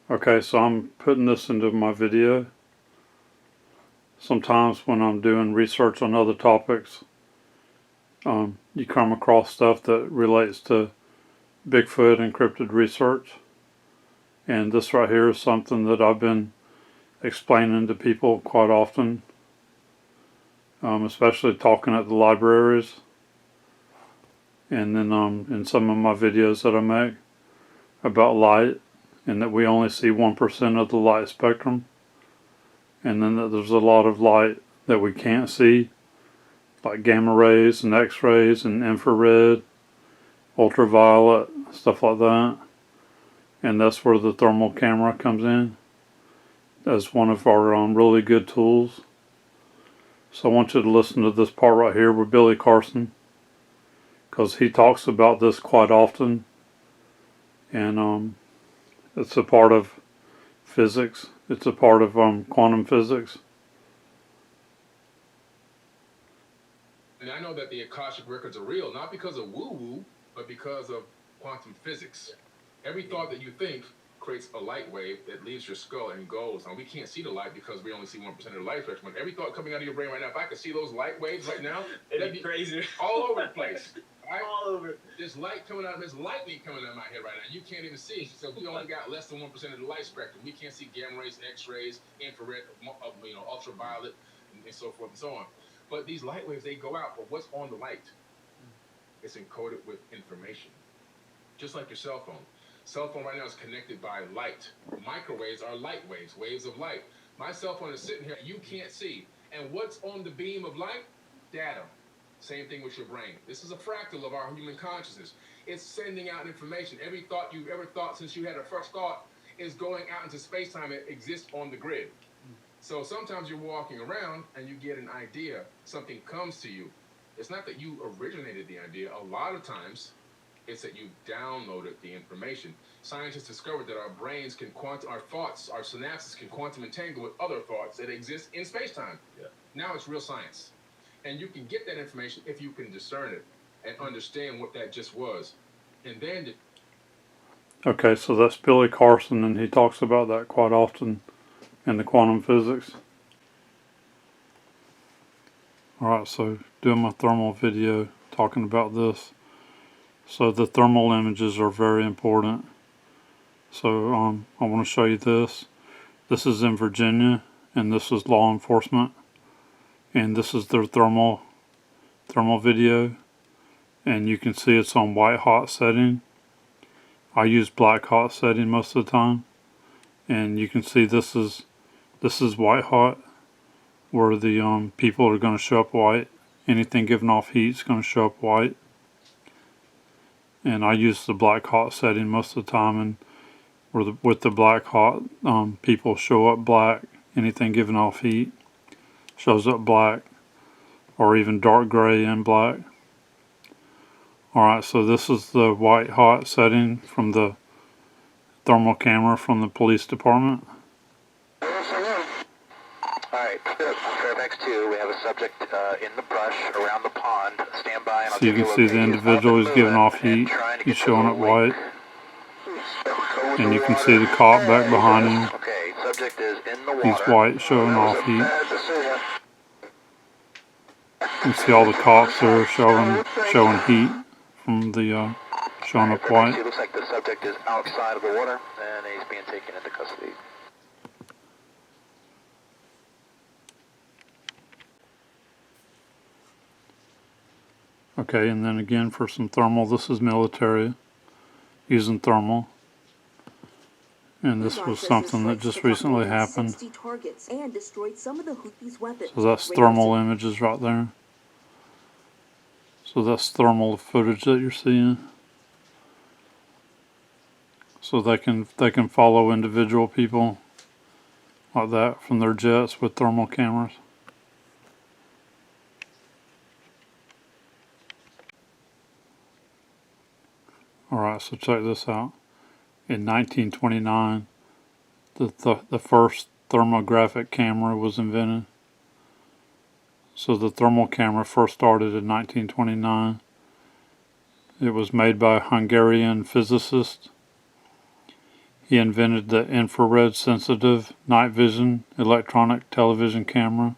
Okay, so I'm putting this into my video. Sometimes when I'm doing research on other topics, you come across stuff that relates to Bigfoot and cryptid research. And this right here is something that I've been explaining to people quite often, especially talking at the libraries. And then in some of my videos that I make about light, and that we only see 1% of the light spectrum, and then that there's a lot of light that we can't see, like gamma rays and X-rays and infrared, ultraviolet, stuff like that. And that's where the thermal camera comes in as one of our really good tools. So I want you to listen to this part right here with Billy Carson, because he talks about this quite often, and it's a part of physics. It's a part of quantum physics. And I know that the Akashic records are real, not because of woo-woo, but because of quantum physics. Every thought that you think creates a light wave that leaves your skull and goes. Now, we can't see the light because we only see 1% of the light spectrum. But every thought coming out of your brain right now, if I could see those light waves right now, it'd be crazy. All over the place. Right? All over. There's light coming out, there's lightning coming out of my head right now. You can't even see. So we only got less than 1% of the light spectrum. We can't see gamma rays, X-rays, infrared, ultraviolet, and so forth and so on. But these light waves, they go out. But what's on the light? It's encoded with information. Just like your cell phone. Cell phone right now is connected by light. Microwaves are light waves, waves of light. My cell phone is sitting here, you can't see. And what's on the beam of light? Data. Same thing with your brain. This is a fractal of our human consciousness. It's sending out information. Every thought you've ever thought since you had a first thought is going out into space-time. It exists on the grid. So sometimes you're walking around and you get an idea. Something comes to you. It's not that you originated the idea. A lot of times, it's that you downloaded the information. Scientists discovered that our brains can our thoughts, our synapses can quantum entangle with other thoughts that exist in space-time. Yeah. Now it's real science. And you can get that information if you can discern it and understand what that just was. And then... Okay, so that's Billy Carson, and he talks about that quite often in the quantum physics. Alright, so doing my thermal video talking about this. So the thermal images are very important. So I want to show you this. This is in Virginia, and this is law enforcement. And this is their thermal video. And you can see it's on white hot setting. I use black hot setting most of the time. And you can see this is white hot, where the people are going to show up white. Anything giving off heat is going to show up white. And I use the black hot setting most of the time, and with the black hot, people show up black. Anything giving off heat shows up black, or even dark gray and black. Alright, so this is the white hot setting from the thermal camera from the police department. Alright, Fairfax 2, we have a subject in the brush around the pond. Stand by and I'll so you can see the individual is giving off heat. He's showing up white. And you can see the cop back behind him. Okay, subject is in the water. He's white, showing off heat. You can see all the cops are showing heat from the showing up white. It looks like the subject is outside of the water and he's being taken into custody. Okay, and then again for some thermal, this is military using thermal. And this was something that just recently happened. So that's thermal images right there. So that's thermal footage that you're seeing. So they can follow individual people like that from their jets with thermal cameras. Alright, so check this out. In 1929, the first thermographic camera was invented. So the thermal camera first started in 1929. It was made by a Hungarian physicist. He invented the infrared sensitive night vision electronic television camera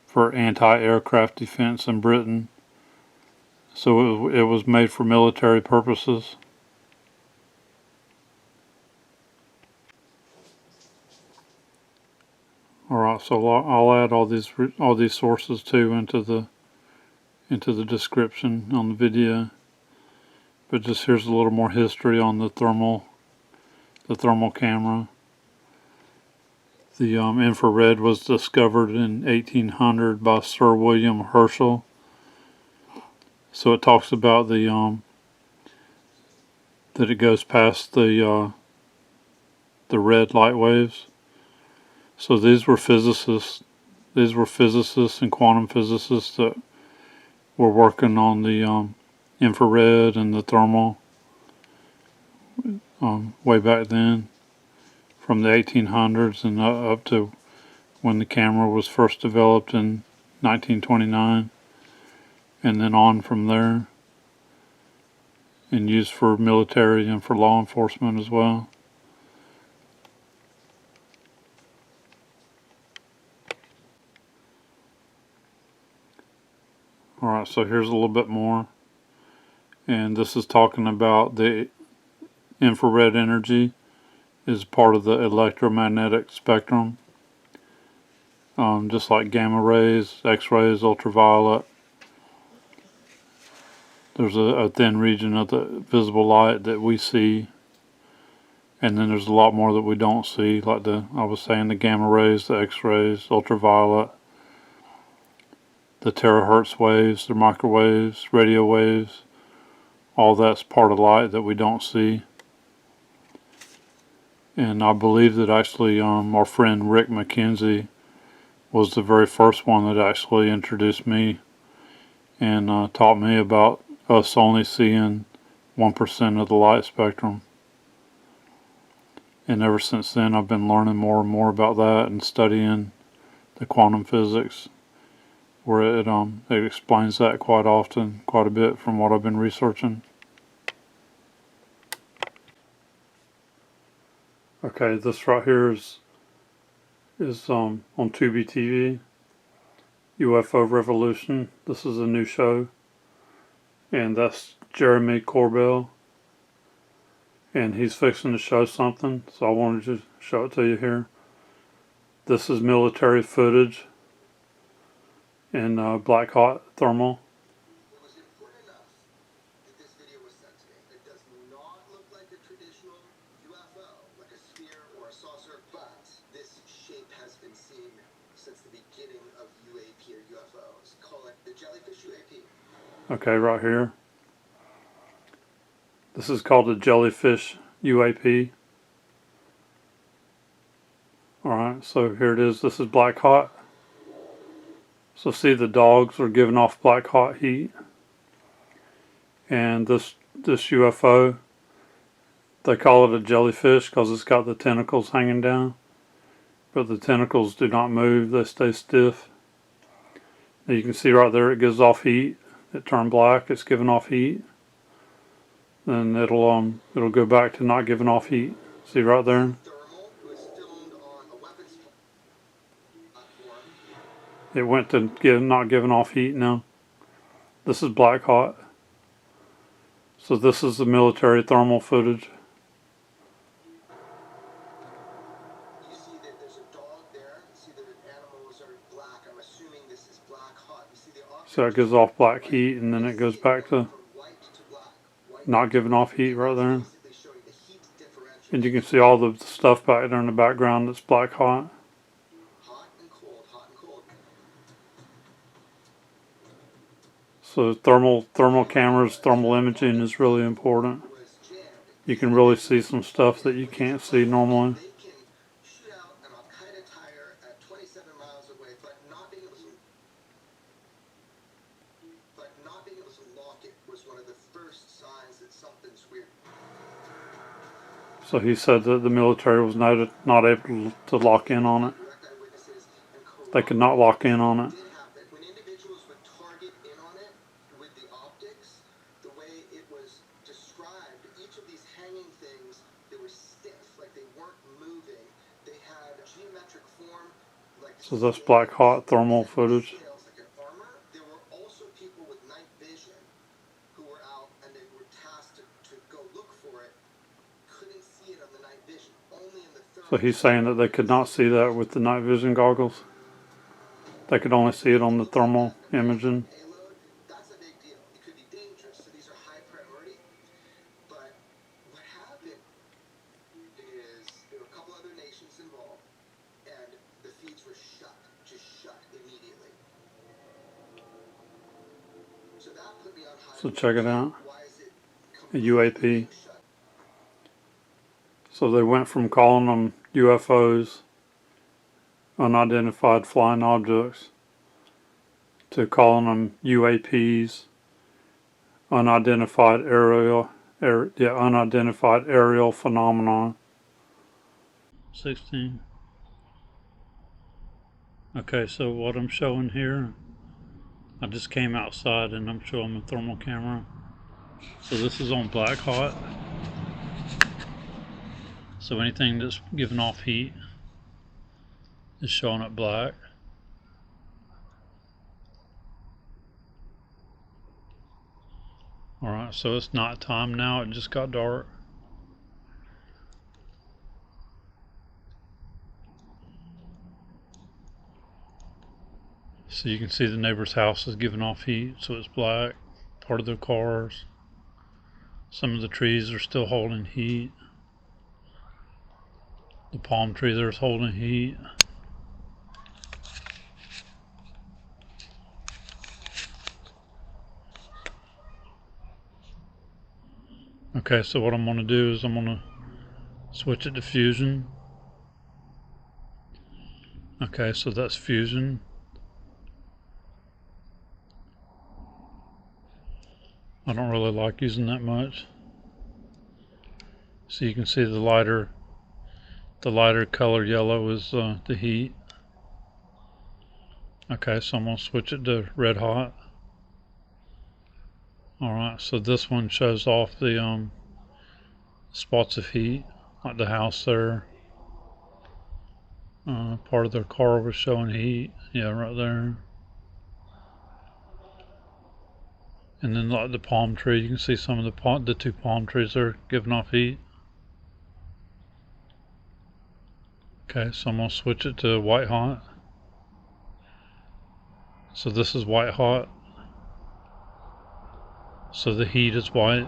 for anti-aircraft defense in Britain. So it was made for military purposes. Alright, so I'll add all these sources too into the description on the video. But just here's a little more history on the thermal camera. The infrared was discovered in 1800 by Sir William Herschel. So it talks about that it goes past the red light waves. So these were physicists and quantum physicists that were working on the infrared and the thermal way back then, from the 1800s and up to when the camera was first developed in 1929, and then on from there, and used for military and for law enforcement as well. Alright, so here's a little bit more, and this is talking about the infrared energy is part of the electromagnetic spectrum, just like gamma rays, X-rays, ultraviolet. There's a thin region of the visible light that we see, and then there's a lot more that we don't see, like I was saying, the gamma rays, the X-rays, ultraviolet, the terahertz waves, the microwaves, radio waves. All that's part of light that we don't see. And I believe that actually our friend Rick McKenzie was the very first one that actually introduced me and taught me about us only seeing 1% of the light spectrum. And ever since then I've been learning more and more about that and studying the quantum physics, where it explains that quite a bit from what I've been researching. Okay, this right here is on Tubi TV, UFO Revolution. This is a new show, and that's Jeremy Corbell, and he's fixing to show something, so I wanted to show it to you here. This is military footage in black hot thermal. It was important enough that this video was sent to me. It does not look like a traditional UFO, like a sphere or a saucer, but this shape has been seen since the beginning of UAP or UFOs. Call it the jellyfish UAP. Okay, right here. This is called a jellyfish UAP. Alright, so here it is. This is black hot. So see, the dogs are giving off black hot heat. And this UFO, they call it a jellyfish because it's got the tentacles hanging down. But the tentacles do not move, they stay stiff. Now you can see right there it gives off heat. It turned black, it's giving off heat. Then it'll go back to not giving off heat. See right there? Thermal was filmed on a weapons platform. It went to not giving off heat now. This is black hot. So this is the military thermal footage. You see that there's a dog there. You see that an animal is very black. I'm assuming this is black hot. You see the optics. So it gives off black heat and then it goes back to from white to black. White not giving off heat right there. basically showing the heat differential. And you can see all the stuff back there in the background that's black hot. Hot and cold, hot and cold. So thermal cameras, thermal imaging is really important. Was jammed. You can really see some stuff that you can't see normally. They can shoot out an Al-Qaeda tire at 27 miles away, but not being able to lock it was one of the first signs that something's weird. So he said that the military was not able to lock in on it. Direct eyewitnesses and They could not lock in on it. did happen. When individuals would target in on it with the optics, the way it was described, each of these hanging things, they were stiff, like they So that's black hot thermal footage. Details like an armor. There were also people with night vision who were out and they were tasked to go look for it. Couldn't see it on the night vision, only in the thermal. So he's saying that they could not see that with the night vision goggles. They could only see it on the thermal imaging. Payload, that's a big deal. It could be dangerous, so these are high priority. But what happened is there were a couple other nations involved, and the feeds were just shut immediately. So that put me on high. So check it out. Why is it A UAP. shut? So they went from calling them UFOs, unidentified flying objects, to calling them UAPs, unidentified aerial phenomenon. 16. Okay, so what I'm showing here, I just came outside and I'm showing the thermal camera. So this is on black hot. So anything that's giving off heat is showing up black. Alright, so it's night time now, it just got dark. So you can see the neighbor's house is giving off heat, so it's black. Part of their cars. Some of the trees are still holding heat. The palm tree there is holding heat. Okay, so what I'm going to do is I'm going to switch it to fusion. Okay, so that's fusion. I don't really like using that much. So you can see the lighter color yellow is the heat. Okay, so I'm going to switch it to red hot. Alright, so this one shows off the spots of heat, like the house there. Part of their car was showing heat, yeah, right there. And then like the palm tree, you can see some of the two palm trees are giving off heat. Okay, so I'm going to switch it to white hot. So this is white hot. So the heat is white.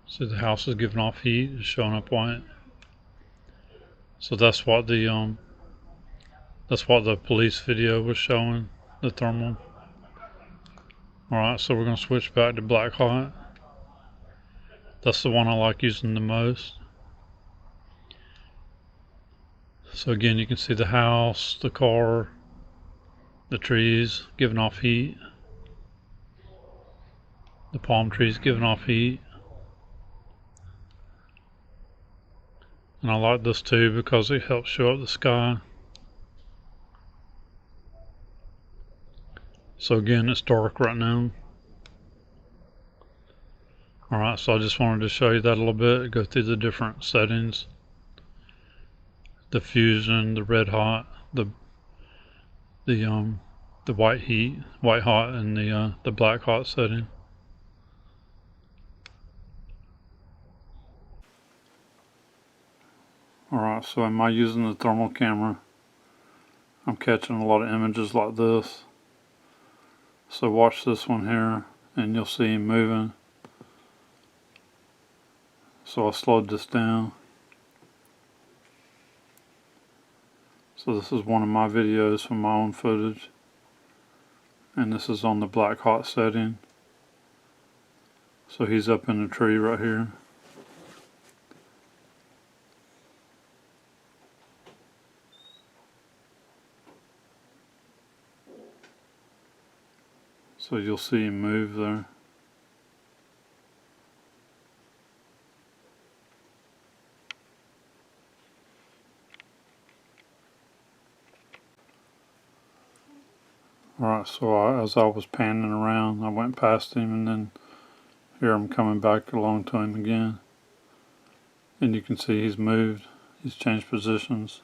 So the house is giving off heat, it's showing up white. So that's what the police video was showing, the thermal. Alright, so we're going to switch back to black hot. That's the one I like using the most. So again, you can see the house, the car, the trees giving off heat. The palm trees giving off heat. And I like this too because it helps show up the sky. So again, it's dark right now. Alright, so I just wanted to show you that a little bit, go through the different settings. The fusion, the red hot, the white hot, and the black hot setting. Alright, so am I using the thermal camera? I'm catching a lot of images like this. So watch this one here and you'll see him moving. So I slowed this down. So this is one of my videos from my own footage. And this is on the black hot setting. So he's up in the tree right here. So you'll see him move there. Alright, so as I was panning around, I went past him and then here I'm coming back along to him again. And you can see he's moved, he's changed positions.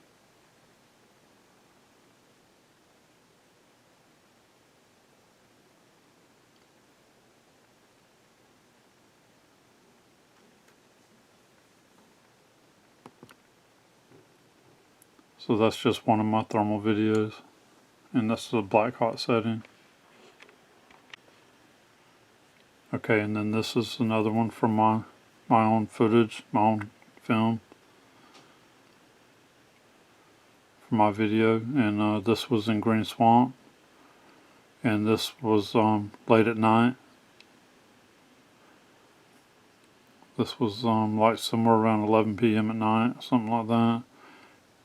So that's just one of my thermal videos, and that's the black hot setting. Okay, and then this is another one from my own footage, my own film for my video, and this was in Green Swamp, and this was late at night. This was like somewhere around 11 p.m. at night, something like that.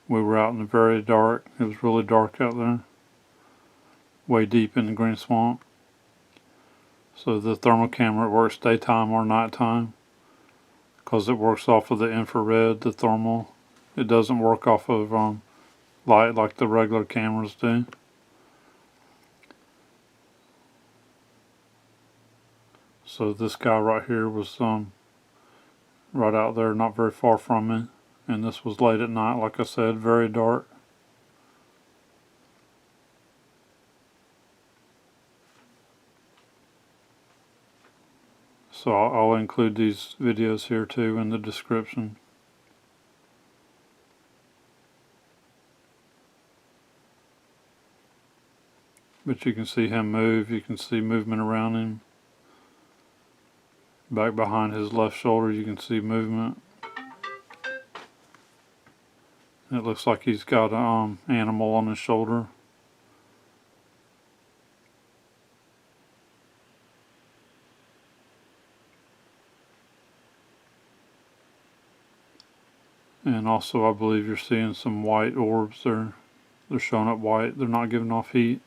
We were out in the very dark. It was really dark out there, way deep in the Green Swamp. So the thermal camera works daytime or nighttime because it works off of the infrared, the thermal. It doesn't work off of light like the regular cameras do. So this guy right here was right out there, not very far from me, and this was late at night, like I said, very dark. So I'll include these videos here too in the description. But you can see him move, you can see movement around him. Back behind his left shoulder you can see movement. It looks like he's got an animal on his shoulder. And also I believe you're seeing some white orbs there. They're showing up white, they're not giving off heat.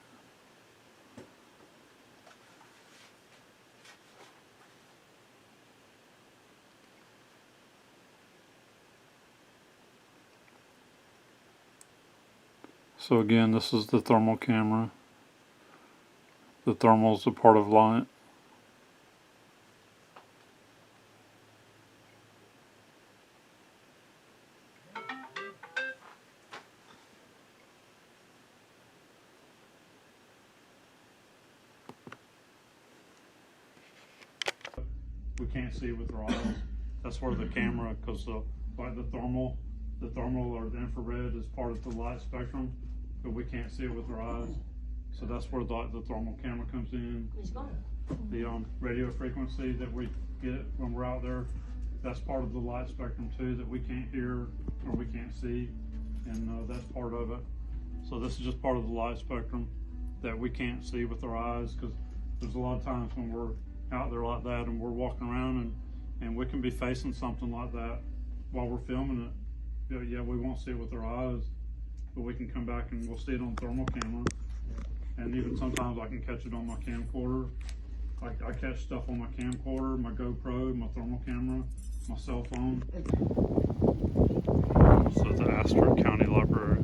So again, this is the thermal camera. The thermal is a part of light. We can't see with our eyes. That's where the camera, because like the thermal or the infrared is part of the light spectrum, but we can't see it with our eyes. So that's where the thermal camera comes in. The radio frequency that we get when we're out there, that's part of the light spectrum too, that we can't hear or we can't see, and that's part of it. So this is just part of the light spectrum that we can't see with our eyes, because there's a lot of times when we're out there like that and we're walking around and we can be facing something like that while we're filming it. Yeah, we won't see it with our eyes, but we can come back and we'll see it on thermal camera. And even sometimes I can catch it on my camcorder. I catch stuff on my camcorder, my GoPro, my thermal camera, my cell phone. So the Astor County Library.